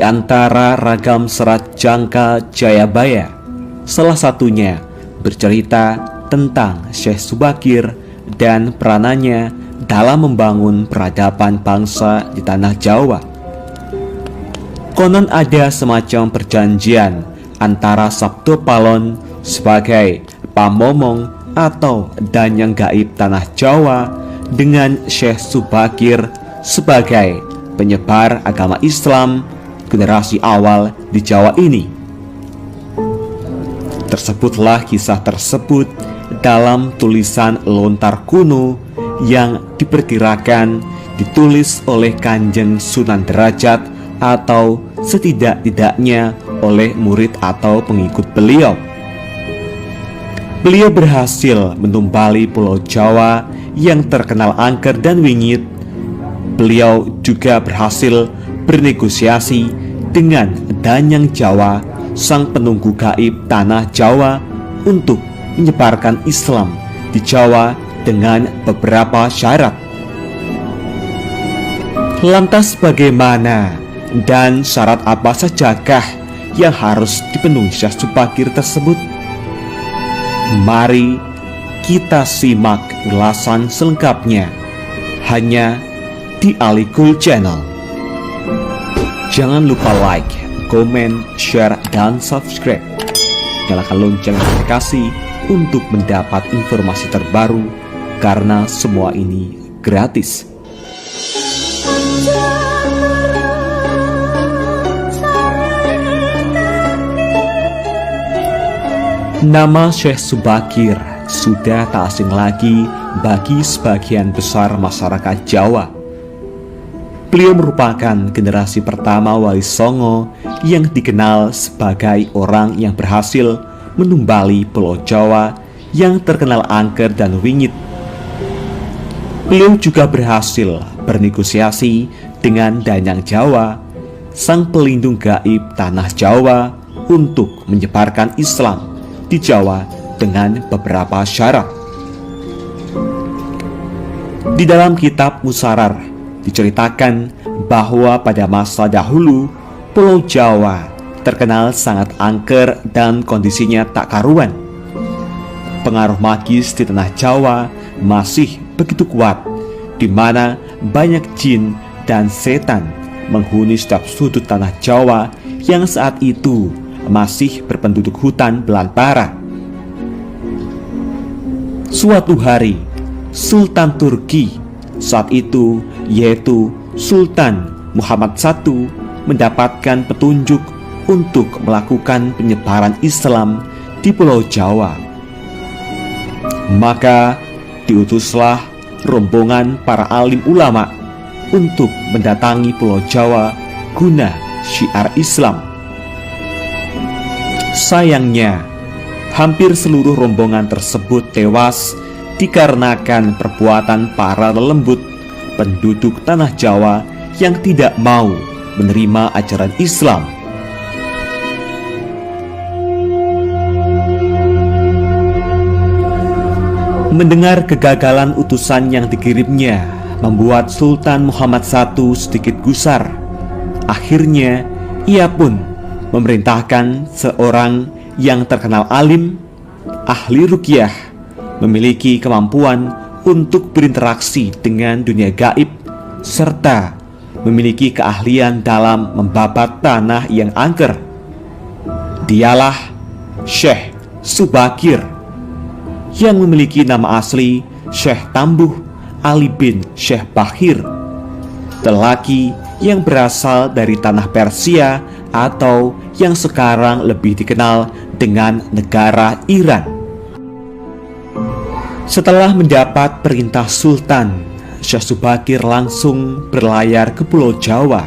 di antara ragam serat Jangka Jayabaya. Salah satunya bercerita tentang Syekh Subakir dan peranannya dalam membangun peradaban bangsa di tanah Jawa. Konon ada semacam perjanjian antara Sabto Palon sebagai pamomong atau danyang gaib tanah Jawa dengan Syekh Subakir sebagai penyebar agama Islam generasi awal di Jawa ini. Tersebutlah kisah tersebut dalam tulisan lontar kuno yang diperkirakan ditulis oleh Kanjeng Sunan Derajat atau setidak-tidaknya oleh murid atau pengikut beliau. Beliau berhasil menumbali Pulau Jawa yang terkenal angker dan wingit. Beliau juga berhasil bernegosiasi dengan Danyang Jawa, sang penunggu gaib tanah Jawa, untuk menyebarkan Islam di Jawa dengan beberapa syarat. Lantas bagaimana dan syarat apa sajakah yang harus dipenuhi Syekh Subakir tersebut? Mari kita simak ulasan selengkapnya hanya di Alikul Channel. Jangan lupa like, komen, share, dan subscribe. Nyalakan lonceng notifikasi untuk mendapat informasi terbaru, karena semua ini gratis. Nama Syekh Subakir sudah tak asing lagi bagi sebagian besar masyarakat Jawa. Beliau merupakan generasi pertama Wali Songo yang dikenal sebagai orang yang berhasil menumbali Pulau Jawa yang terkenal angker dan wingit. Beliau juga berhasil bernegosiasi dengan Danyang Jawa, sang pelindung gaib tanah Jawa, untuk menyebarkan Islam di Jawa dengan beberapa syarat. Di dalam kitab Musarar diceritakan bahwa pada masa dahulu Pulau Jawa terkenal sangat angker dan kondisinya tak karuan. Pengaruh magis di tanah Jawa masih begitu kuat, di mana banyak jin dan setan menghuni setiap sudut tanah Jawa yang saat itu masih berpenduduk hutan belantara. Suatu hari, Sultan Turki saat itu, yaitu Sultan Muhammad I, mendapatkan petunjuk untuk melakukan penyebaran Islam di Pulau Jawa. Maka diutuslah rombongan para alim ulama untuk mendatangi Pulau Jawa guna syiar Islam. Sayangnya, hampir seluruh rombongan tersebut tewas dikarenakan perbuatan para lelembut penduduk tanah Jawa yang tidak mau menerima ajaran Islam. Mendengar kegagalan utusan yang dikirimnya membuat Sultan Muhammad I sedikit gusar. Akhirnya ia pun memerintahkan seorang yang terkenal alim, ahli ruqyah, memiliki kemampuan untuk berinteraksi dengan dunia gaib, serta memiliki keahlian dalam membabat tanah yang angker. Dialah Syekh Subakir, yang memiliki nama asli Syekh Tambuh Ali bin Syekh Bahir, lelaki yang berasal dari tanah Persia atau yang sekarang lebih dikenal dengan negara Iran. Setelah mendapat perintah Sultan, Syekh Subakir langsung berlayar ke Pulau Jawa.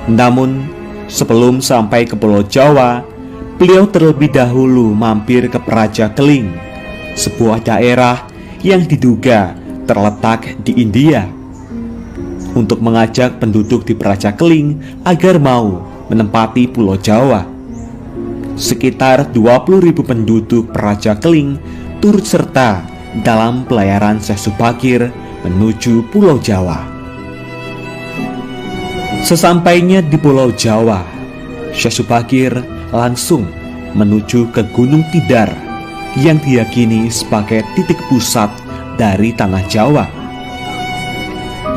Namun sebelum sampai ke Pulau Jawa, beliau terlebih dahulu mampir ke Praja Keling, sebuah daerah yang diduga terletak di India, untuk mengajak penduduk di Praja Keling agar mau menempati Pulau Jawa. Sekitar 20.000 penduduk Praja Keling turut serta dalam pelayaran Syekh Subakir menuju Pulau Jawa. Sesampainya di Pulau Jawa, Syekh Subakir langsung menuju ke Gunung Tidar yang diyakini sebagai titik pusat dari tanah Jawa.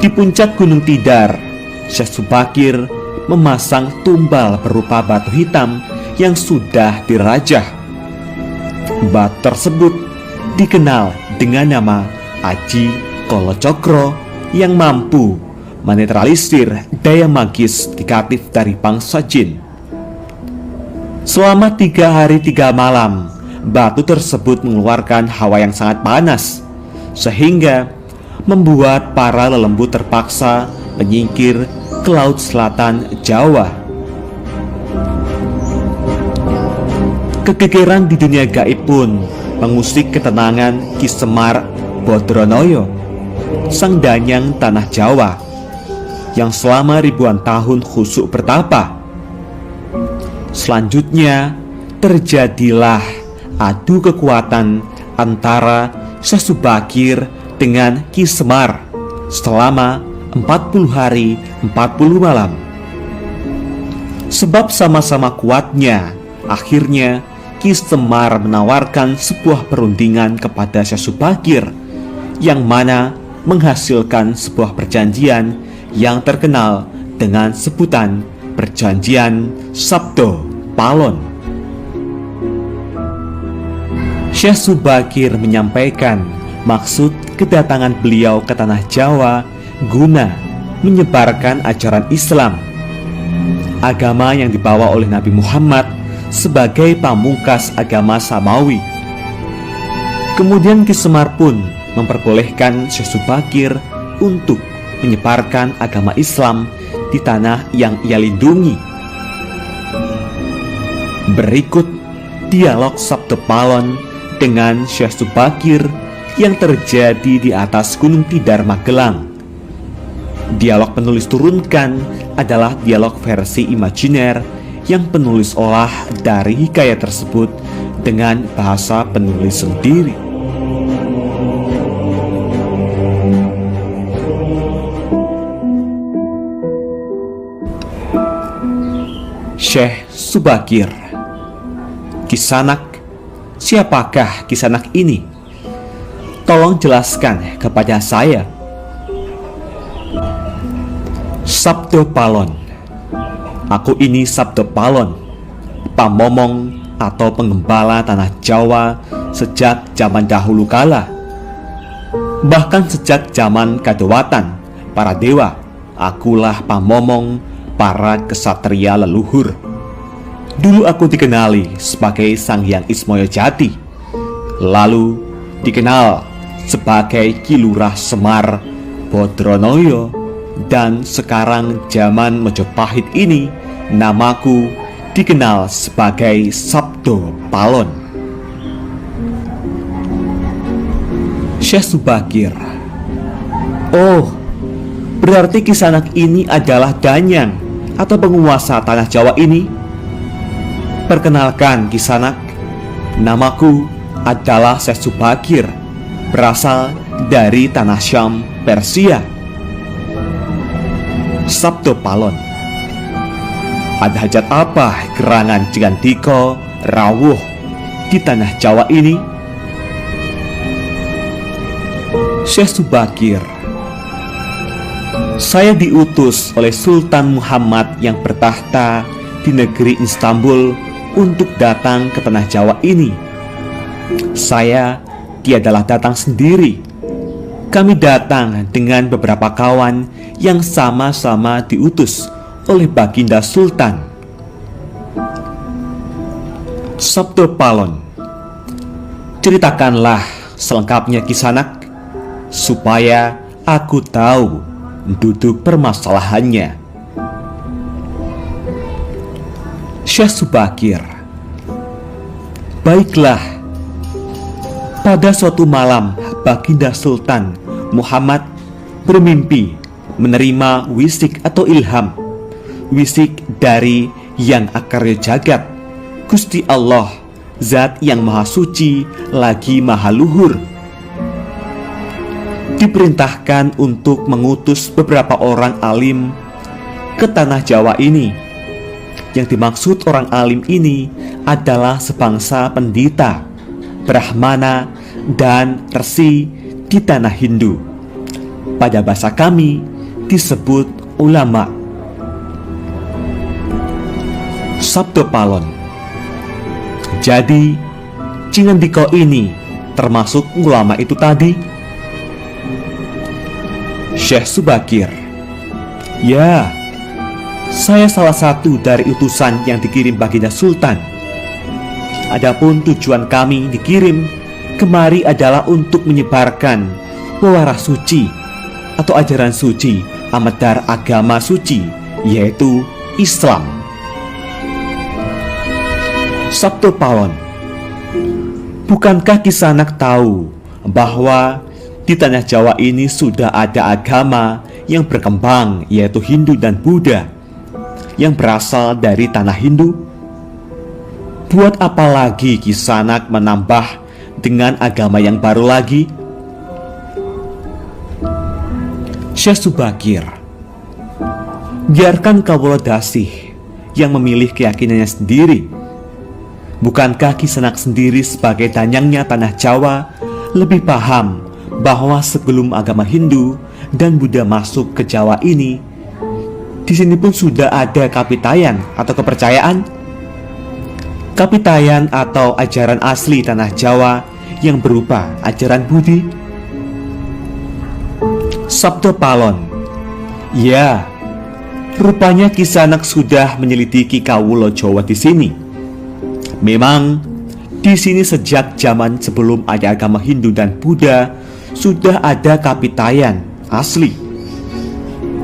Di puncak Gunung Tidar, Syekh Subakir memasang tumbal berupa batu hitam yang sudah dirajah. Batu tersebut dikenal dengan nama Aji Kolocokro yang mampu menetralisir daya magis negatif dari bangsa jin. Selama 3 hari 3 malam, batu tersebut mengeluarkan hawa yang sangat panas, sehingga membuat para lelembut terpaksa menyingkir ke laut selatan Jawa. Kegegeran di dunia gaib pun mengusik ketenangan Ki Semar Bodronoyo, sang danyang tanah Jawa, yang selama ribuan tahun khusyuk bertapa. Selanjutnya terjadilah adu kekuatan antara Syekh Subakir dengan Ki Semar selama 40 hari 40 malam. Sebab sama-sama kuatnya, akhirnya Ki Semar menawarkan sebuah perundingan kepada Syekh Subakir, yang mana menghasilkan sebuah perjanjian yang terkenal dengan sebutan Perjanjian Sabdo Palon. Syekh Subakir menyampaikan maksud kedatangan beliau ke tanah Jawa guna menyebarkan ajaran Islam, agama yang dibawa oleh Nabi Muhammad sebagai pamungkas agama Samawi. Kemudian Ki Semar pun memperbolehkan Syekh Subakir untuk menyebarkan agama Islam di tanah yang ia lindungi. Berikut dialog Sabdo Palon dengan Syekh Subakir yang terjadi di atas Gunung Tidar, Magelang. Dialog penulis turunkan adalah dialog versi imajiner yang penulis olah dari hikayat tersebut dengan bahasa penulis sendiri. Syekh Subakir. Kisanak, siapakah Kisanak ini? Tolong jelaskan kepada saya. Sabdo Palon. Aku ini Sabdo Palon, pamomong atau pengembala tanah Jawa sejak zaman dahulu kala. Bahkan sejak zaman Kadewatan, para dewa, akulah pamomong para kesatria leluhur. Dulu aku dikenali sebagai Sang Hyang Ismoyo Jati, lalu dikenal sebagai Ki Lurah Semar Bodronoyo, dan sekarang zaman Mojopahit ini namaku dikenal sebagai Sabdo Palon. Syekh Subakir. Oh, berarti Kisanak ini adalah danyang atau penguasa tanah Jawa ini? Perkenalkan Kisanak, namaku adalah Syekh Subakir, berasal dari tanah Syam, Persia. Sabdo Palon. Ada hajat apa gerangan Jigantiko rawuh di tanah Jawa ini? Syekh Subakir. Saya diutus oleh Sultan Muhammad yang bertahta di negeri Istanbul untuk datang ke tanah Jawa ini. Saya tiadalah datang sendiri. Kami datang dengan beberapa kawan yang sama-sama diutus oleh Baginda Sultan. Sabdo Palon. Ceritakanlah selengkapnya Kisanak, supaya aku tahu duduk permasalahannya. Syekh Subakir. Baiklah. Pada suatu malam, Baginda Sultan Muhammad bermimpi menerima wisik atau ilham, wisik dari Yang Akarya Jagat, Gusti Allah, Zat yang Maha Suci lagi Maha Luhur. Diperintahkan untuk mengutus beberapa orang alim ke tanah Jawa ini. Yang dimaksud orang alim ini adalah sebangsa pendeta, brahmana, dan resi di tanah Hindu. Pada bahasa kami disebut ulama. Sabdo Palon. Jadi Cingendiko ini termasuk ulama itu tadi? Syekh Subakir. Ya, saya salah satu dari utusan yang dikirim baginda Sultan. Adapun tujuan kami dikirim kemari adalah untuk menyebarkan pewaras suci atau ajaran suci amedar agama suci, yaitu Islam. Sabdo Palon. Bukankah Kisanak tahu bahwa di tanah Jawa ini sudah ada agama yang berkembang, yaitu Hindu dan Buddha, yang berasal dari tanah Hindu? Buat apa lagi Kisanak menambah dengan agama yang baru lagi? Syekh Subakir. Biarkan Kawula Dasih yang memilih keyakinannya sendiri. Bukankah Kisanak sendiri sebagai danyangnya tanah Jawa lebih paham bahwa sebelum agama Hindu dan Buddha masuk ke Jawa ini, di sini pun sudah ada kapitayan atau kepercayaan? Kapitayan atau ajaran asli tanah Jawa yang berupa ajaran Budi? Sabdo Palon. Ya, rupanya Kisanak sudah menyelidiki Kawula Jawa di sini. Memang di sini sejak zaman sebelum ada agama Hindu dan Buddha sudah ada kapitayan asli.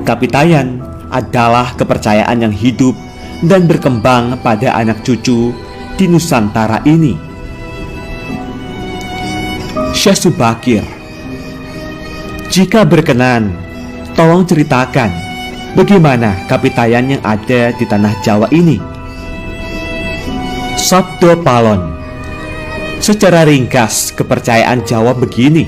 Kapitayan adalah kepercayaan yang hidup dan berkembang pada anak cucu di Nusantara ini. Syekh Subakir. Jika berkenan, tolong ceritakan bagaimana kapitayan yang ada di tanah Jawa ini. Sabdo Palon. Secara ringkas, kepercayaan Jawa begini.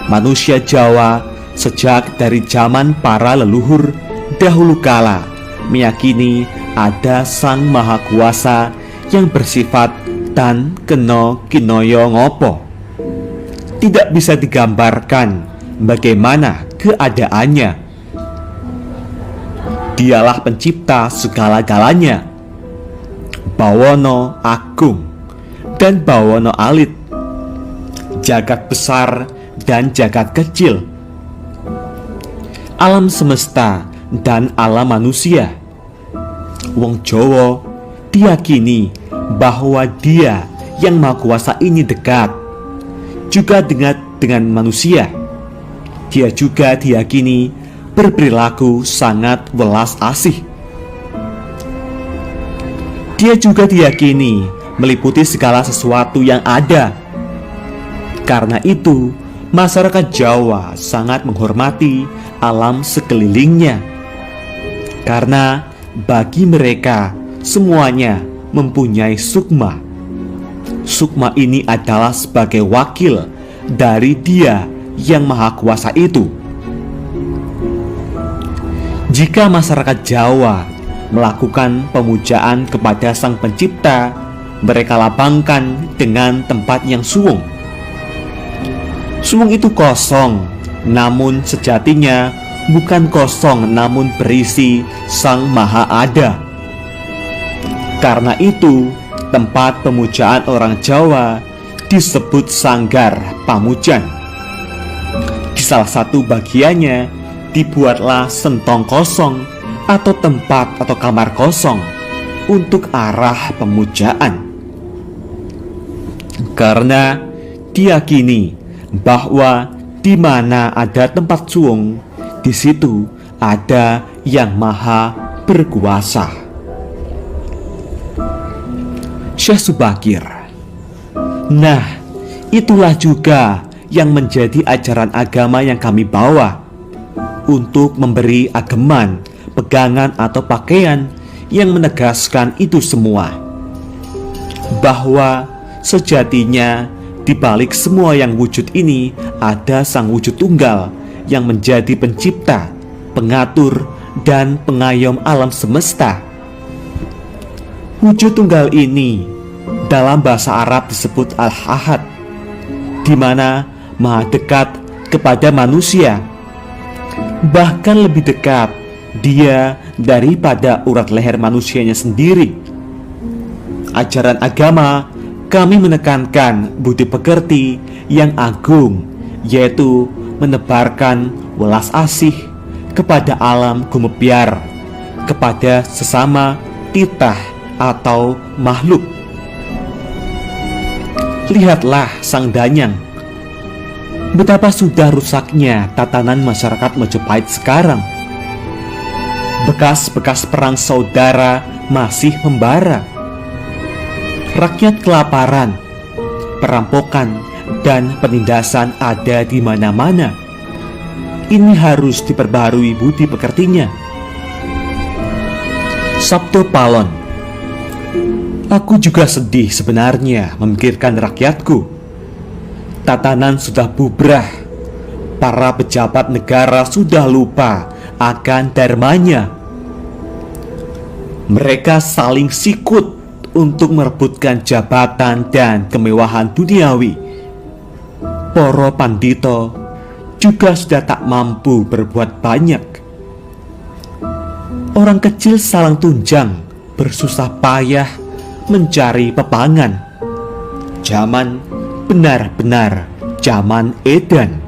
Manusia Jawa sejak dari zaman para leluhur dahulu kala meyakini ada Sang Maha Kuasa yang bersifat tan keno kinoyo ngopo. Tidak bisa digambarkan bagaimana keadaannya. Dialah pencipta segala-galanya. Bawono Agung dan Bawono Alit, jagat besar dan jagat kecil, alam semesta dan alam manusia. Wong Jawa diyakini bahwa Dia yang Maha Kuasa ini dekat juga dengan manusia. Dia juga diyakini berperilaku sangat welas asih. Dia juga diyakini meliputi segala sesuatu yang ada. Karena itu, masyarakat Jawa sangat menghormati alam sekelilingnya. Karena bagi mereka semuanya mempunyai sukma. Sukma ini adalah sebagai wakil dari Dia yang Maha Kuasa itu. Jika masyarakat Jawa melakukan pemujaan kepada Sang Pencipta, mereka lapangkan dengan tempat yang suwung. Suwung itu kosong, namun sejatinya bukan kosong, namun berisi Sang Maha Ada. Karena itu, tempat pemujaan orang Jawa disebut Sanggar Pamujan. Di salah satu bagiannya dibuatlah sentong kosong atau tempat atau kamar kosong untuk arah pemujaan. Karena diyakini bahwa di mana ada tempat suwung, di situ ada yang maha berkuasa. Syekh Subakir. Nah, itulah juga yang menjadi ajaran agama yang kami bawa, untuk memberi ageman, pegangan atau pakaian yang menegaskan itu semua, bahwa sejatinya di balik semua yang wujud ini ada Sang Wujud Tunggal yang menjadi pencipta, pengatur, dan pengayom alam semesta. Wujud tunggal ini dalam bahasa Arab disebut Al-Ahad, di mana Maha dekat kepada manusia. Bahkan lebih dekat Dia daripada urat leher manusianya sendiri. Ajaran agama kami menekankan budi pekerti yang agung, yaitu menebarkan welas asih kepada alam gumebyar, kepada sesama titah atau makhluk. Lihatlah Sang Danyang, betapa sudah rusaknya tatanan masyarakat Majapahit sekarang. Bekas-bekas perang saudara masih membara. Rakyat kelaparan, perampokan, dan penindasan ada di mana-mana. Ini harus diperbaharui budi pekertinya. Sabto Palon. Aku juga sedih sebenarnya memikirkan rakyatku. Tatanan sudah bubrah. Para pejabat negara sudah lupa akan dharmanya. Mereka saling sikut untuk merebutkan jabatan dan kemewahan duniawi. Para pandito juga sudah tak mampu berbuat banyak. Orang kecil salang tunjang bersusah payah mencari pepangan. Zaman benar-benar zaman edan.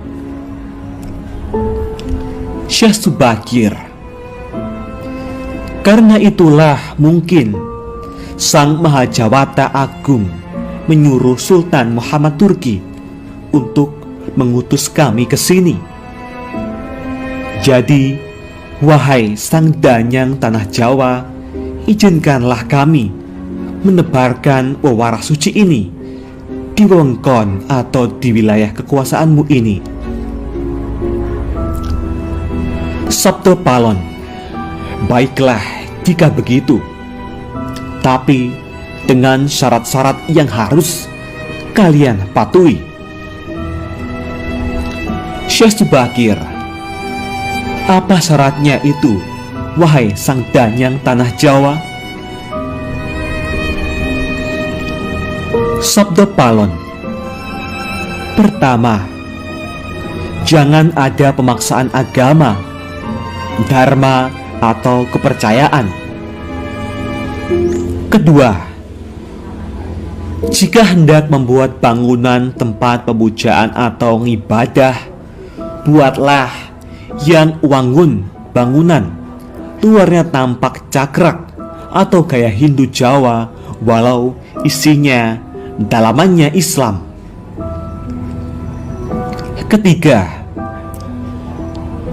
Syekh Subakir. Karena itulah mungkin Sang Mahajawata Agung menyuruh Sultan Muhammad Turki untuk mengutus kami ke sini. Jadi, wahai Sang Danyang Tanah Jawa, izinkanlah kami menebarkan wewarah suci ini di wewengkon atau di wilayah kekuasaanmu ini. Sabto Palon. Baiklah jika begitu, tapi dengan syarat-syarat yang harus kalian patuhi. Syekh Subakir. Apa syaratnya itu, wahai Sang Danyang Tanah Jawa? Sabto Palon. Pertama, jangan ada pemaksaan agama, dharma, atau kepercayaan. Kedua, jika hendak membuat bangunan tempat pemujaan atau ibadah, buatlah yang wangun bangunan, luarnya tampak cakrak atau gaya Hindu Jawa, walau isinya dalamannya Islam. Ketiga,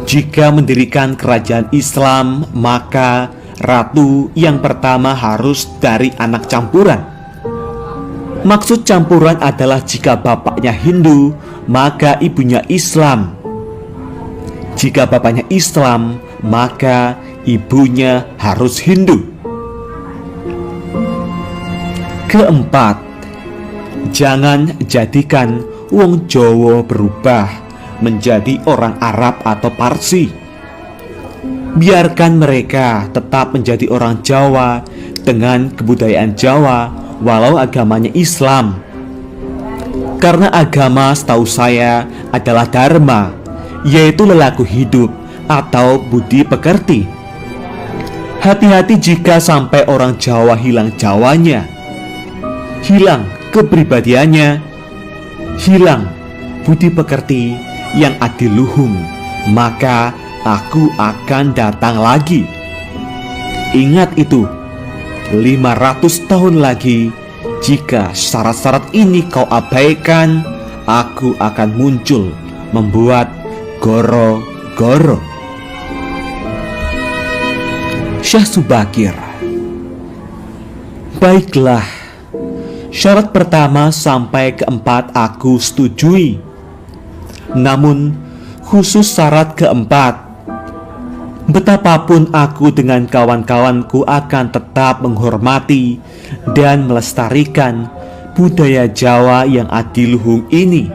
jika mendirikan kerajaan Islam, maka ratu yang pertama harus dari anak campuran. Maksud campuran adalah jika bapaknya Hindu, maka ibunya Islam. Jika bapaknya Islam, maka ibunya harus Hindu. Keempat, jangan jadikan wong Jawa berubah menjadi orang Arab atau Parsi. Biarkan mereka tetap menjadi orang Jawa dengan kebudayaan Jawa, walau agamanya Islam. Karena agama setahu saya adalah dharma, yaitu lelaku hidup atau budi pekerti. Hati-hati jika sampai orang Jawa hilang Jawanya, hilang kepribadiannya, hilang budi pekerti yang adiluhung, maka aku akan datang lagi. Ingat itu, 500 tahun lagi, jika syarat-syarat ini kau abaikan, aku akan muncul membuat goro-goro. Syekh Subakir. Baiklah, syarat pertama sampai keempat aku setujui. Namun khusus syarat keempat, betapapun aku dengan kawan-kawanku akan tetap menghormati dan melestarikan budaya Jawa yang adiluhung ini.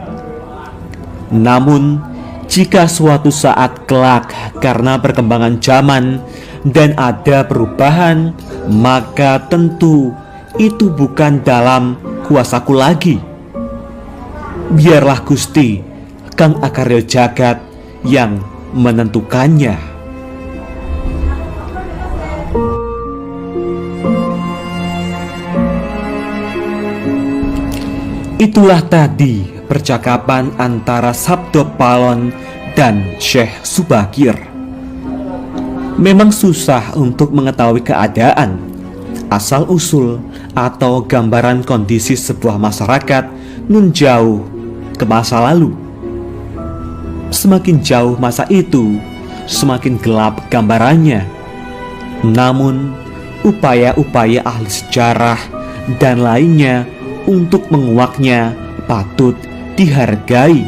Namun Jika suatu saat kelak karena perkembangan zaman dan ada perubahan, maka tentu itu bukan dalam kuasaku lagi. Biarlah Gusti Kang Akarya Jagat yang menentukannya. Itulah tadi percakapan antara Sabdo Palon dan Syekh Subakir. Memang susah untuk mengetahui keadaan, asal-usul, atau gambaran kondisi sebuah masyarakat nun jauh ke masa lalu. Semakin jauh masa itu, semakin gelap gambarannya. Namun, upaya-upaya ahli sejarah dan lainnya untuk menguaknya patut dihargai.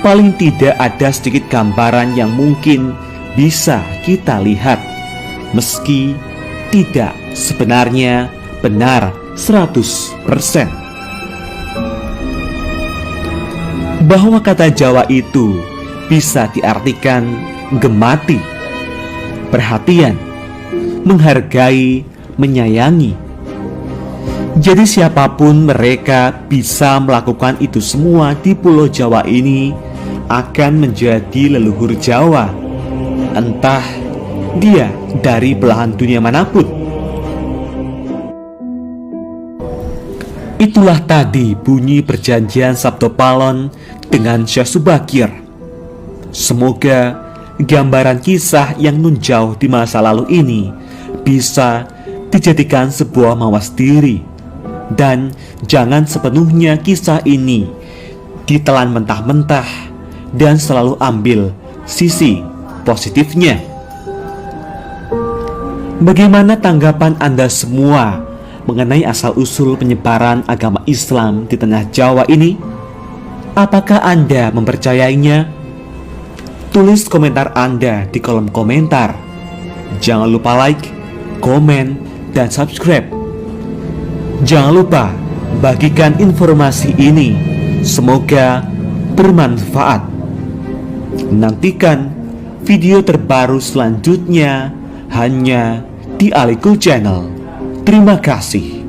Paling tidak ada sedikit gambaran yang mungkin bisa kita lihat, meski tidak sebenarnya benar 100%. Bahwa kata Jawa itu bisa diartikan gemati, perhatian, menghargai, menyayangi. Jadi siapapun mereka bisa melakukan itu semua di Pulau Jawa ini akan menjadi leluhur Jawa, entah dia dari belahan dunia manapun. Itulah tadi bunyi perjanjian Sabdo Palon dengan Syekh Subakir. Semoga gambaran kisah yang nun jauh di masa lalu ini bisa dijadikan sebuah mawas diri, dan jangan sepenuhnya kisah ini ditelan mentah-mentah dan selalu ambil sisi positifnya. Bagaimana tanggapan Anda semua mengenai asal-usul penyebaran agama Islam di tanah Jawa ini? Apakah Anda mempercayainya? Tulis komentar Anda di kolom komentar. Jangan lupa like, komen, dan subscribe. Jangan lupa bagikan informasi ini. Semoga bermanfaat. Nantikan video terbaru selanjutnya hanya di Alikul Channel. Terima kasih.